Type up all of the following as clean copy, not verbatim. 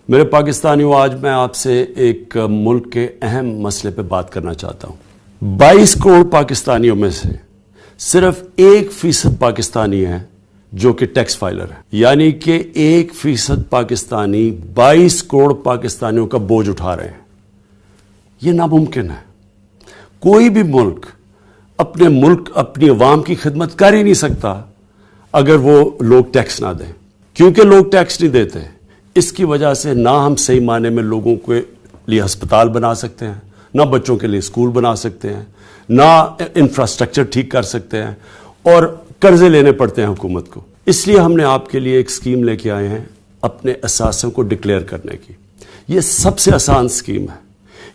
میرے پاکستانیوں، آج میں آپ سے ایک ملک کے اہم مسئلے پہ بات کرنا چاہتا ہوں۔ 22 کروڑ پاکستانیوں میں سے صرف 1% پاکستانی ہیں جو کہ ٹیکس فائلر ہیں، یعنی کہ 1% پاکستانی 22 کروڑ پاکستانیوں کا بوجھ اٹھا رہے ہیں۔ یہ ناممکن ہے۔ کوئی بھی ملک اپنی عوام کی خدمت کر ہی نہیں سکتا اگر وہ لوگ ٹیکس نہ دیں، کیونکہ لوگ ٹیکس نہیں دیتے۔ اس کی وجہ سے نہ ہم صحیح معنی میں لوگوں کے لیے ہسپتال بنا سکتے ہیں، نہ بچوں کے لیے اسکول بنا سکتے ہیں، نہ انفراسٹرکچر ٹھیک کر سکتے ہیں، اور قرضے لینے پڑتے ہیں حکومت کو۔ اس لیے ہم نے آپ کے لیے ایک اسکیم لے کے آئے ہیں اپنے اثاثوں کو ڈکلیئر کرنے کی۔ یہ سب سے آسان اسکیم ہے۔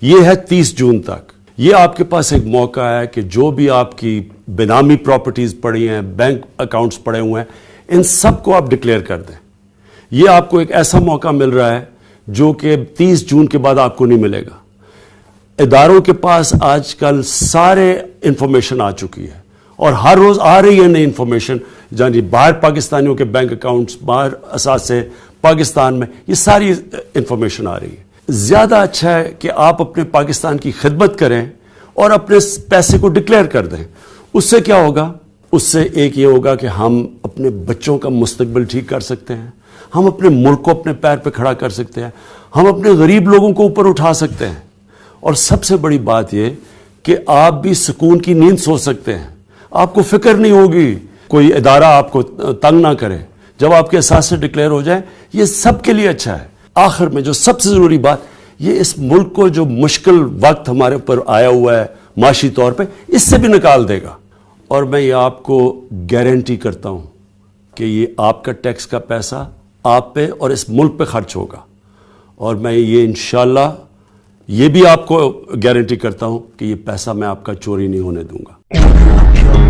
یہ ہے 30 جون تک۔ یہ آپ کے پاس ایک موقع ہے کہ جو بھی آپ کی بینامی پراپرٹیز پڑی ہیں، بینک اکاؤنٹس پڑے ہوئے ہیں، ان سب کو آپ ڈکلیئر کر دیں۔ یہ آپ کو ایک ایسا موقع مل رہا ہے جو کہ 30 جون کے بعد آپ کو نہیں ملے گا۔ اداروں کے پاس آج کل سارے انفارمیشن آ چکی ہے، اور ہر روز آ رہی ہے نئی انفارمیشن، یعنی باہر پاکستانیوں کے بینک اکاؤنٹس، باہر اثاثے پاکستان میں، یہ ساری انفارمیشن آ رہی ہے۔ زیادہ اچھا ہے کہ آپ اپنے پاکستان کی خدمت کریں اور اپنے پیسے کو ڈکلیئر کر دیں۔ اس سے کیا ہوگا؟ اس سے ایک یہ ہوگا کہ ہم اپنے بچوں کا مستقبل ٹھیک کر سکتے ہیں، ہم اپنے ملک کو اپنے پیر پہ کھڑا کر سکتے ہیں، ہم اپنے غریب لوگوں کو اوپر اٹھا سکتے ہیں، اور سب سے بڑی بات یہ کہ آپ بھی سکون کی نیند سو سکتے ہیں۔ آپ کو فکر نہیں ہوگی، کوئی ادارہ آپ کو تنگ نہ کرے جب آپ کے اثاثے ڈکلیئر ہو جائیں۔ یہ سب کے لیے اچھا ہے۔ آخر میں جو سب سے ضروری بات، یہ اس ملک کو جو مشکل وقت ہمارے اوپر آیا ہوا ہے معاشی طور پہ، اس سے بھی نکال دے گا۔ اور میں یہ آپ کو گارنٹی کرتا ہوں کہ یہ آپ کا ٹیکس کا پیسہ آپ پہ اور اس ملک پہ خرچ ہوگا، اور میں یہ انشاءاللہ یہ بھی آپ کو گارنٹی کرتا ہوں کہ یہ پیسہ میں آپ کا چوری نہیں ہونے دوں گا۔